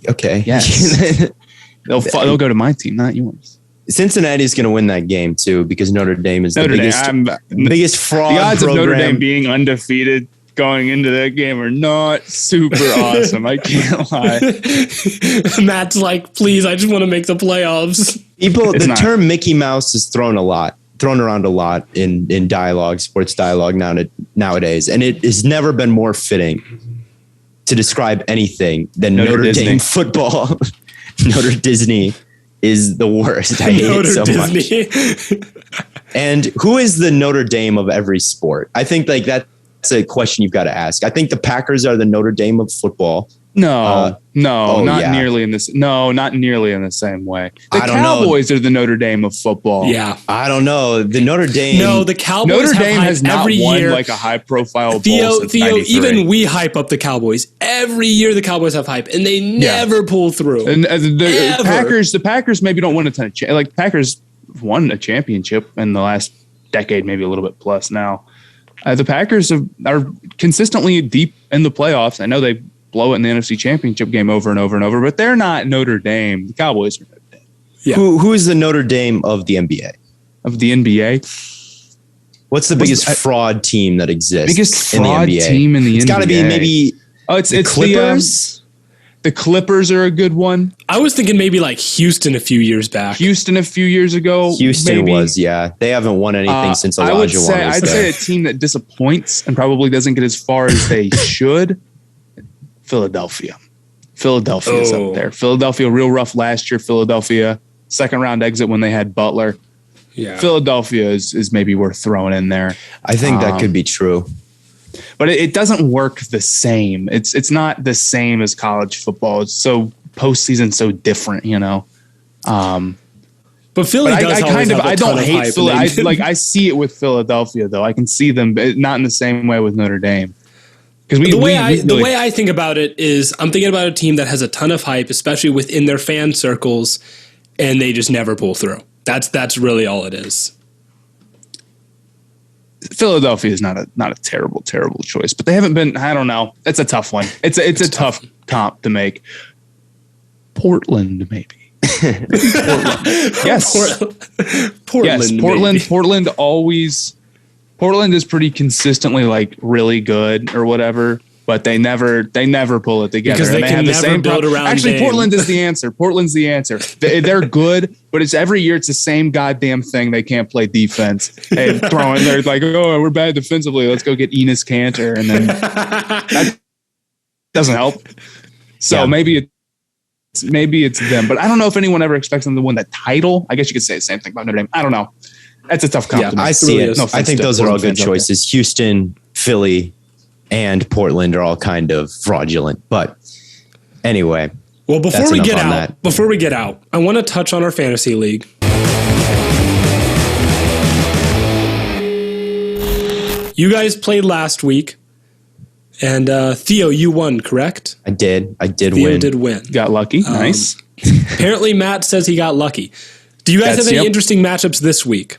Okay. Yes. They'll go to my team, not yours. Cincinnati's going to win that game too, because Notre Dame is the biggest fraud. The odds program. of Notre Dame being undefeated going into that game are not super awesome. I can't lie. Matt's like, please, I just want to make the playoffs. The term Mickey Mouse is thrown around a lot in dialogue, sports dialogue nowadays, and it has never been more fitting to describe anything than Notre Dame football. Notre Disney is the worst. I hate it so much. And who is the Notre Dame of every sport? I think like that's a question you've got to ask. I think the Packers are the Notre Dame of football. Not nearly in this. No, not nearly in the same way. The Cowboys are the Notre Dame of football. Yeah, I don't know. The Notre Dame. No, the Cowboys. Notre Dame has not every won year. Like a high-profile. Theo, bowl since even we hype up the Cowboys every year. The Cowboys have hype, and they never pull through. And the Packers maybe don't win a ton of like Packers won a championship in the last decade, maybe a little bit plus now. The Packers are consistently deep in the playoffs. I know they blow it in the NFC Championship game over and over and over, but they're not Notre Dame. The Cowboys are Notre Dame. Yeah. Who is the Notre Dame of the NBA? Of the NBA? What's the biggest fraud team that exists? Biggest fraud team in the NBA? It's got to be maybe it's the Clippers. The Clippers are a good one. I was thinking maybe like Houston a few years back. Houston a few years ago. Houston was, yeah. They haven't won anything since Elijah won. I'd say a team that disappoints and probably doesn't get as far as they should. Philadelphia. Philadelphia's up there. Philadelphia, real rough last year. Philadelphia, second round exit when they had Butler. Yeah. Philadelphia is maybe worth throwing in there. I think that could be true. But it doesn't work the same. It's not the same as college football. It's so postseason so different, But Philly does I don't hate Philly. I see it with Philadelphia though. I can see them, but not in the same way with Notre Dame. Because the way I think about it is, I'm thinking about a team that has a ton of hype, especially within their fan circles, and they just never pull through. That's really all it is. Philadelphia is not a terrible choice, but they haven't been. I don't know. It's a tough one. It's a tough comp to make. Portland, maybe. Portland. Yes. Portland. Yes. Maybe. Portland is pretty consistently like really good or whatever, but they never pull it together. Because they can never build around. Actually, Dame. Portland is the answer. Portland's the answer. They're good, but it's every year it's the same goddamn thing. They can't play defense. They're like, oh, we're bad defensively. Let's go get Enes Kanter, and then that doesn't help. So maybe maybe it's them, but I don't know if anyone ever expects them to win that title. I guess you could say the same thing about Notre Dame. I don't know. That's a tough compliment. Yeah, I see it. No I think those are all good choices. Houston, Philly, and Portland are all kind of fraudulent. But anyway, well, before we get out, I want to touch on our fantasy league. You guys played last week, and Theo, you won, correct? I did. Theo Theo did win. Got lucky. Nice. Apparently, Matt says he got lucky. Do you guys have any interesting matchups this week?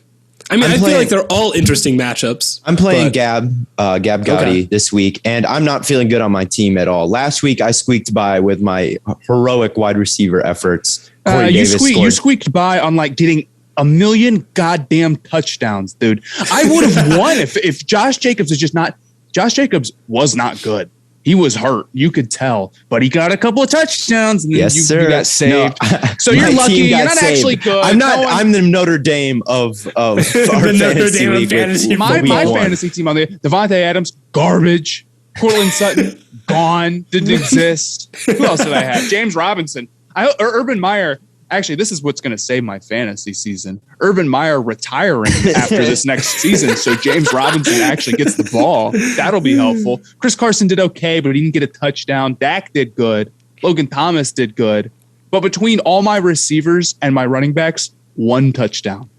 I mean, I feel like they're all interesting matchups. I'm playing Gab Gotti this week, and I'm not feeling good on my team at all. Last week, I squeaked by with my heroic wide receiver efforts. You squeaked by on like getting 1 million goddamn touchdowns, dude. I would have won if Josh Jacobs is just not. Josh Jacobs was not good. He was hurt. You could tell, but he got a couple of touchdowns, and yes, you got saved. No, so you're lucky. You're not saved. Actually good. I'm not. I'm the Notre Dame of our fantasy league. My fantasy team on the Devontae Adams, garbage. Cortland Sutton, gone. Didn't exist. Who else did I have? James Robinson. Urban Meyer. Actually, this is what's going to save my fantasy season. Urban Meyer retiring after this next season, so James Robinson actually gets the ball. That'll be helpful. Chris Carson did okay, but he didn't get a touchdown. Dak did good. Logan Thomas did good. But between all my receivers and my running backs, 1 touchdown.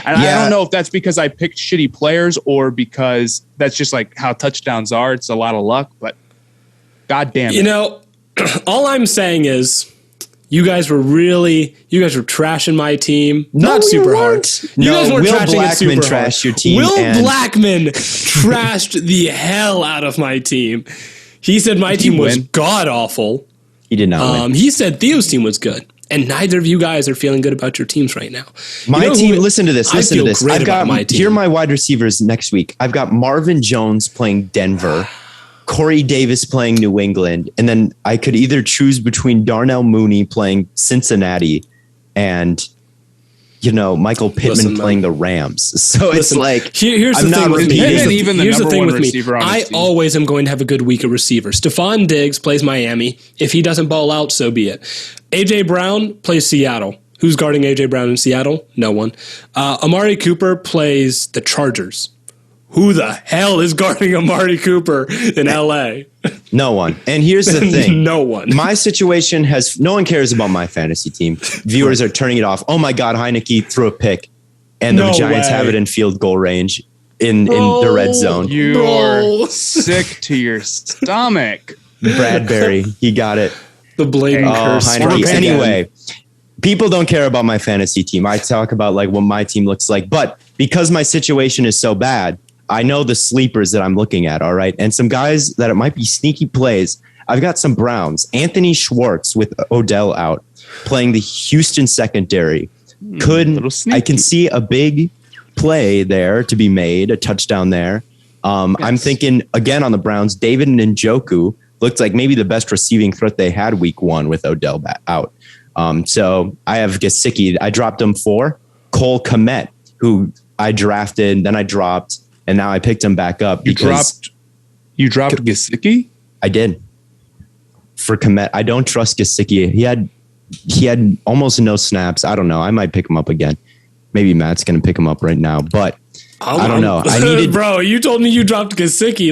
And I don't know if that's because I picked shitty players or because that's just like how touchdowns are. It's a lot of luck, but God damn it. You know, all I'm saying is you guys were trashing my team. Not super hard. You guys weren't trashing it super hard. Trashed your team. Will Blackman trashed the hell out of my team. He said my team was god awful. He did not win. He said Theo's team was good. And neither of you guys are feeling good about your teams right now. My team, listen to this. I've got my team. Here are my wide receivers next week. I've got Marvin Jones playing Denver. Corey Davis playing New England, and then I could either choose between Darnell Mooney playing Cincinnati and, Michael Pittman playing the Rams. So it's like, here's the thing with me. Here's the thing with me. I always am going to have a good week of receivers. Stephon Diggs plays Miami. If he doesn't ball out, so be it. A.J. Brown plays Seattle. Who's guarding A.J. Brown in Seattle? No one. Amari Cooper plays the Chargers. Who the hell is guarding Amari Cooper in LA? No one. And here's the thing. No one. My situation no one cares about my fantasy team. Viewers are turning it off. Oh my God, Heineke threw a pick. And the Giants have it in field goal range in the red zone. You're sick to your stomach. Bradbury, he got it. The Blaiden curse. Anyway, people don't care about my fantasy team. I talk about like what my team looks like. But because my situation is so bad, I know the sleepers that I'm looking at, all right? And some guys that it might be sneaky plays. I've got some Browns. Anthony Schwartz with Odell out, playing the Houston secondary. I can see a big play there to be made, a touchdown there. I'm thinking, again, on the Browns, David Njoku looked like maybe the best receiving threat they had week 1 with Odell out. So I have Gesicki. I dropped him for Cole Kmet, who I drafted, then I dropped. And now I picked him back up because you dropped Gesicki? I did. For Kmet. I don't trust Gesicki. He had almost no snaps. I don't know. I might pick him up again. Maybe Matt's going to pick him up right now, but I don't know. Bro, you told me you dropped Gesicki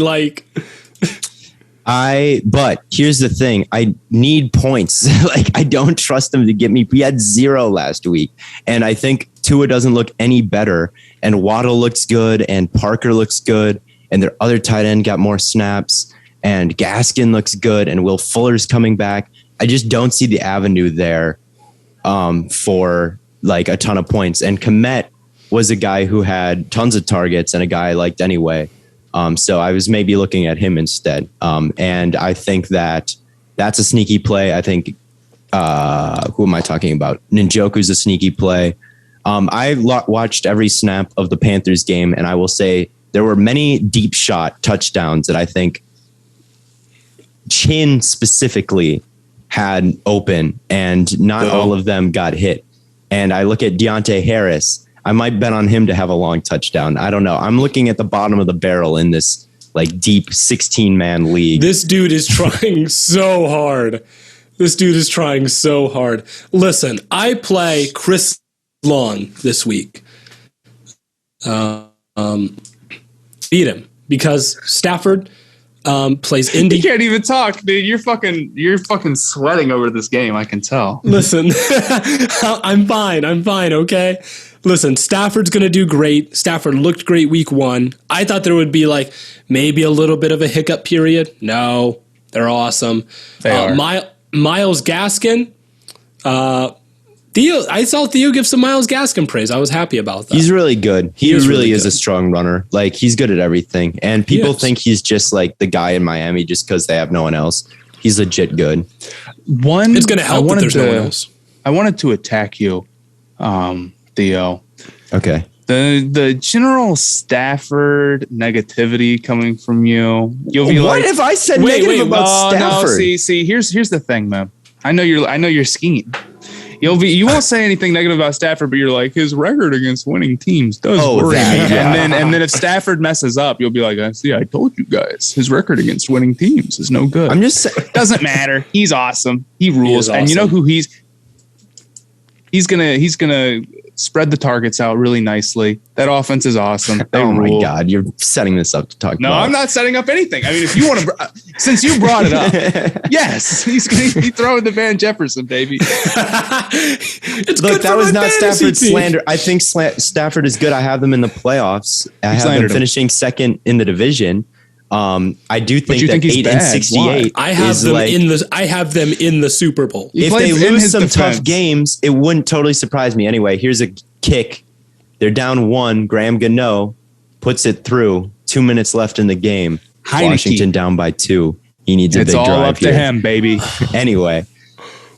but here's the thing. I need points. I don't trust him to get me. We had 0 last week. And I think Tua doesn't look any better. And Waddle looks good. And Parker looks good. And their other tight end got more snaps. And Gaskin looks good. And Will Fuller's coming back. I just don't see the avenue there for a ton of points. And Kmet was a guy who had tons of targets and a guy I liked anyway. So I was maybe looking at him instead. And I think that's a sneaky play. I think, who am I talking about? Njoku's a sneaky play. I watched every snap of the Panthers game, and I will say there were many deep shot touchdowns that I think Chin specifically had open, and not all of them got hit. And I look at Deontay Harris. I might bet on him to have a long touchdown. I don't know. I'm looking at the bottom of the barrel in this deep 16-man league. This dude is trying so hard. This dude is trying so hard. Listen, I play Chris Long this week. Beat him because Stafford plays Indy. You can't even talk, dude. You're fucking sweating over this game. I can tell. Listen, I'm fine. Okay. Listen, Stafford's going to do great. Stafford looked great week 1. I thought there would be like maybe a little bit of a hiccup period. No, they're awesome. They are. Myles Gaskin. Theo, I saw Theo give some Myles Gaskin praise. I was happy about that. He's really good. He really is a strong runner. Like, he's good at everything. And people think he's just like the guy in Miami just because they have no one else. He's legit good. It's going to help that there's no one else. I wanted to attack you, Theo. Okay. The general Stafford negativity coming from you. You'll be what if I said negative about Stafford? No, see, here's the thing, man. I know you're scheming. You won't say anything negative about Stafford, but you're like, his record against winning teams does worry me. And then if Stafford messes up, you'll be like, I told you guys, his record against winning teams is no good. I'm just saying, doesn't matter. He's awesome. He rules. And you know who he's gonna spread the targets out really nicely. That offense is awesome. My God, you're setting this up to talk about. No, I'm not setting up anything. I mean, if you want to, since you brought it up, yes, he's going to be throwing the Van Jefferson, baby. Look, that was not Stafford's slander. I think Stafford is good. I have them in the playoffs. I have them finishing second in the division. I do think that 8-68. I have them in the Super Bowl. If they lose some tough games, it wouldn't totally surprise me. Anyway, here's a kick. They're down 1. Graham Gano puts it through. 2 minutes left in the game. Washington down by 2. He needs a big drive. It's all up to him, baby. Anyway.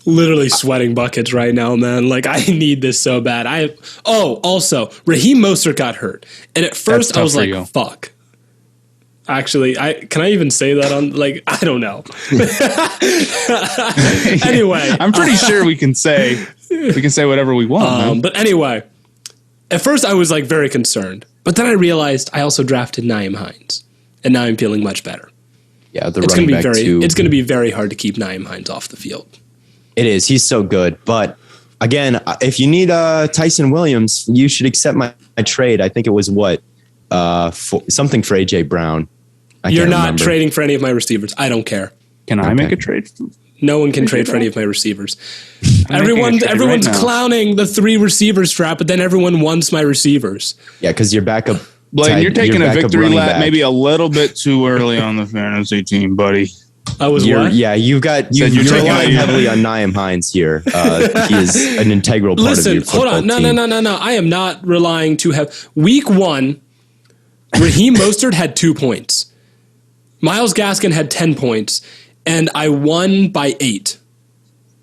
Literally sweating buckets right now, man. Like, I need this so bad. Also, Raheem Mostert got hurt. And at first I was like, fuck. Actually, can I even say that on, like, I don't know. Anyway. I'm pretty sure we can say whatever we want. But anyway, at first I was like very concerned, but then I realized I also drafted Nyheim Hines, and now I'm feeling much better. Yeah, it's going to be very hard to keep Nyheim Hines off the field. It is. He's so good. But again, if you need Tyson Williams, you should accept my trade. I think it was something for AJ Brown. You're not trading for any of my receivers. I don't care. Can I make a trade? No one can trade for any of my receivers. Everyone's clowning the 3 receivers trap, but then everyone wants my receivers. Yeah, because you're back up. Blaiden, you're taking a victory lap maybe a little bit too early on the fantasy team, buddy. I was what? Yeah, you're relying heavily on Nyheim Hines here. He is an integral part of your football team. Hold on. No. I am not relying to have week 1. Raheem Mostert had 2 points. Myles Gaskin had 10 points, and I won by 8.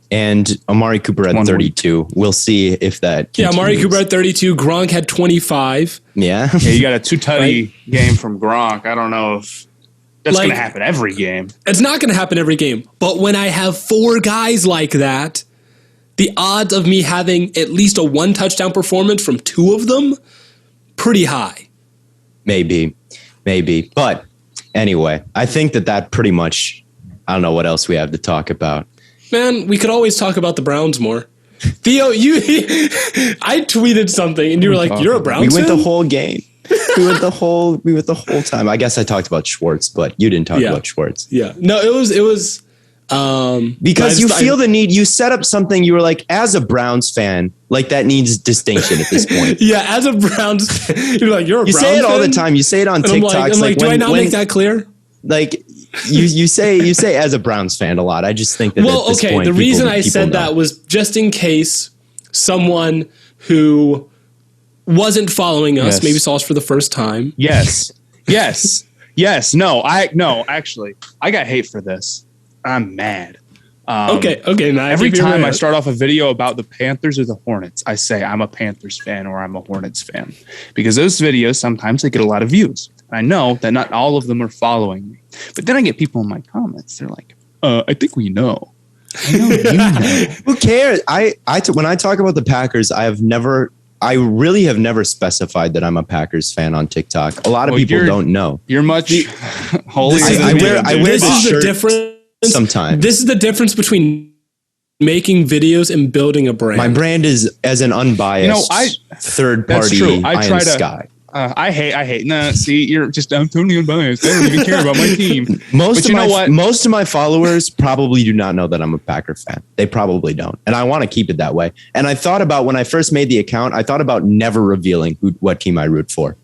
And Amari Cooper had 32. We'll see if that continues. Yeah, Amari Cooper had 32. Gronk had 25. Yeah. You got a 2-tutty game from Gronk. I don't know if that's going to happen every game. It's not going to happen every game. But when I have 4 guys like that, the odds of me having at least a 1 touchdown performance from 2 of them, pretty high. Maybe. But anyway, I think that pretty much, I don't know what else we have to talk about. Man, we could always talk about the Browns more. Theo, I tweeted something and you were like, "You're a Browns fan?" We went the whole game. We went the whole time. I guess I talked about Schwartz, but you didn't talk about Schwartz. Yeah. No, it was because you feel the need. You set up something. You were like, as a Browns fan, like that needs distinction at this point. Yeah, as a Browns fan, you're like, "You're a Browns fan?" You say it all the time. You say it on TikTok. I'm like, do I not make that clear? Like, you say as a Browns fan a lot. I just think that at this point, the reason I said that was just in case someone who wasn't following us maybe saw us for the first time. Yes. No, actually, I got hate for this. I'm mad. Okay. Now every time I start off a video about the Panthers or the Hornets, I say I'm a Panthers fan or I'm a Hornets fan, because those videos sometimes they get a lot of views. I know that not all of them are following me, but then I get people in my comments. They're like, "I think we know." I know you know. Who cares? When I talk about the Packers, I really have never specified that I'm a Packers fan on TikTok. A lot of people don't know. You're much holier. I wear this shirt difference. Sometimes this is the difference between making videos and building a brand. My brand is as an unbiased third party. That's true. I try to. Sky. I hate. Nah, see, you're just. I'm totally unbiased. I don't even care about my team. Most of my followers probably do not know that I'm a Packer fan. They probably don't, and I want to keep it that way. And I thought about when I first made the account, I thought about never revealing what team I root for.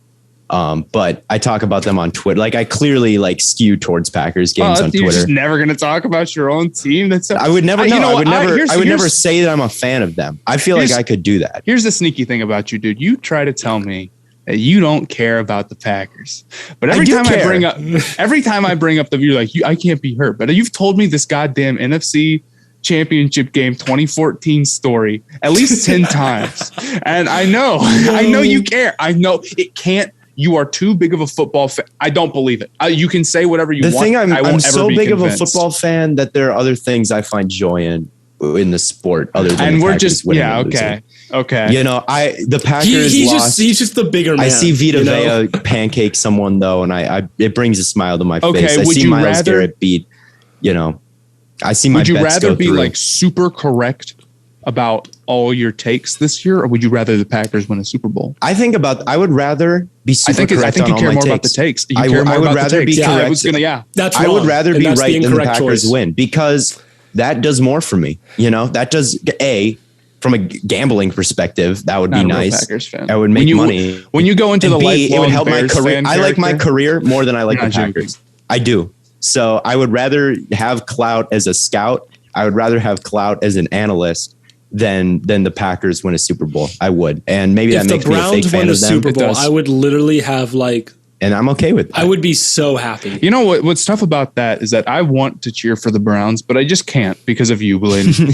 But I talk about them on Twitter. Like I clearly skew towards Packers games on Twitter. You're just never going to talk about your own team. I would never. I would never say that I'm a fan of them. I feel like I could do that. Here's the sneaky thing about you, dude. You try to tell me that you don't care about the Packers, but every time I bring up the view, I can't be hurt. But you've told me this goddamn NFC Championship game 2014 story at least 10 times, and I know you care. I know it can't. You are too big of a football fan. I don't believe it. You can say whatever you want. The thing I'm so big of a football fan that there are other things I find joy in the sport other than and we're just okay. You know, the Packers lost. He's just the bigger man. I see Vita Vea pancake someone though, and it brings a smile to my face. I see Myles Garrett beat. You know, I see my. Would you bets rather go be through. super correct about all your takes this year, or would you rather the Packers win a Super Bowl? I would rather be super correct. I think you care more about the takes. I would rather be correct. That's I would rather be right than the Packers choice. win because that does more for me. You know, that does from a gambling perspective, that would be nice. Packers fan. I would make money. When you go into the lifelong it would help Bears my career. fan I like my character. career more than I like the Packers. I do. So I would rather have clout as a scout. I would rather have clout as an analyst than the Packers win a Super Bowl. I would. And maybe that makes me a fake fan of them. If the Browns win a Super Bowl, I would literally have and I'm okay with that. I would be so happy. You know what's tough about that is that I want to cheer for the Browns, but I just can't because of you, Blaiden.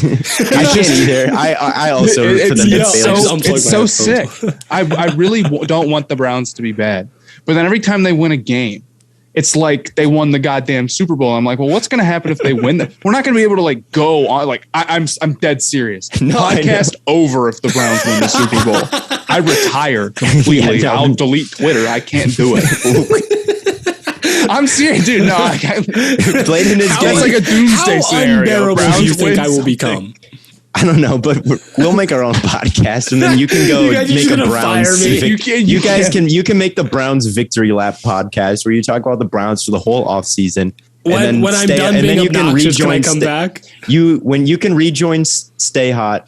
I can't either. I also root for them. It's so sick. I really don't want the Browns to be bad. But then every time they win a game, it's like they won the goddamn Super Bowl. I'm like, well, what's going to happen if they win that? We're not going to be able to go on. I'm dead serious. Podcast over if the Browns win the Super Bowl. I retire completely. I'll delete Twitter. I can't do it. I'm serious, dude. No, Blaiden is that's like a doomsday scenario. How unbearable do you think I will become? I don't know, but we'll make our own podcast, and then you can go make a Browns. You can make the Browns victory lap podcast where you talk about the Browns for the whole offseason. When I'm done being obnoxious, can I come back? When you can rejoin Stay Hot.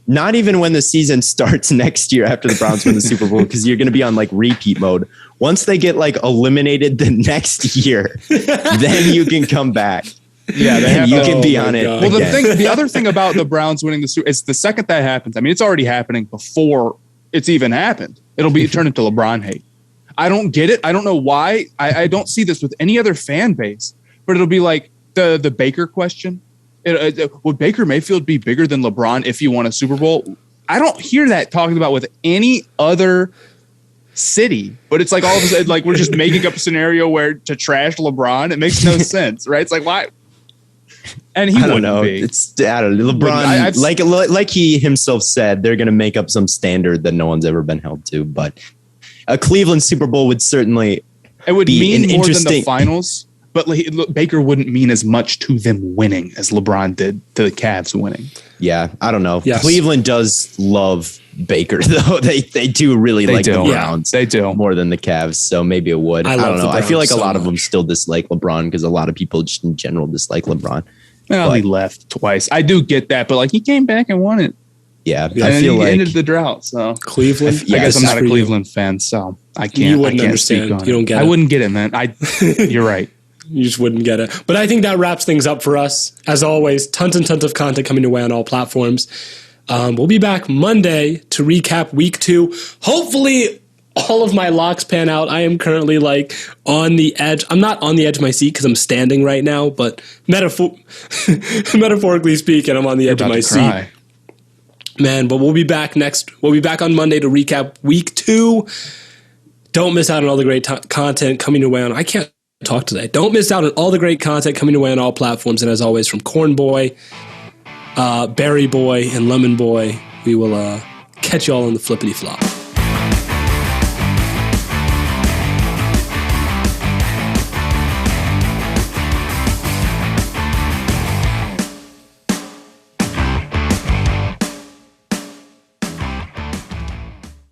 Not even when the season starts next year after the Browns win the Super Bowl, because you're going to be on repeat mode. Once they get eliminated the next year, then you can come back. Yeah, you can be on it. Well, the other thing about the Browns winning the Super, it's the second that happens. I mean, it's already happening before it's even happened. It'll be turned into LeBron hate. I don't get it. I don't know why. I don't see this with any other fan base, but it'll be like the Baker question. Would Baker Mayfield be bigger than LeBron if he won a Super Bowl? I don't hear that talking about with any other city, but it's all of a sudden we're just making up a scenario where to trash LeBron. It makes no sense, right? It's why? And he wouldn't be. I don't know. LeBron, like he himself said, they're going to make up some standard that no one's ever been held to. But a Cleveland Super Bowl would certainly mean more than the finals. But Baker wouldn't mean as much to them winning as LeBron did to the Cavs winning. Yeah, I don't know. Yes. Cleveland does love Baker, though. They do really the Browns. They do. More than the Cavs, so maybe it would. I don't know. I feel like a lot of them still dislike LeBron because a lot of people just in general dislike LeBron. Well, he left twice. I do get that, but he came back and won it. Yeah, and I feel he ended the drought. So Cleveland. I guess I'm not a Cleveland fan, so I can't. You wouldn't understand. You don't get it. I wouldn't get it, man. You're right. You just wouldn't get it. But I think that wraps things up for us. As always, tons and tons of content coming your way on all platforms. We'll be back Monday to recap week 2. Hopefully, all of my locks pan out. I am currently on the edge. I'm not on the edge of my seat because I'm standing right now, but metaphorically speaking, I'm on the edge of my seat. Man, but we'll be back on Monday to recap week 2. Don't miss out on all the great content coming your way on. I can't talk today. Don't miss out on all the great content coming your way on all platforms. And as always, from Corn Boy, Berry Boy, and Lemon Boy, we will catch you all on the flippity flop.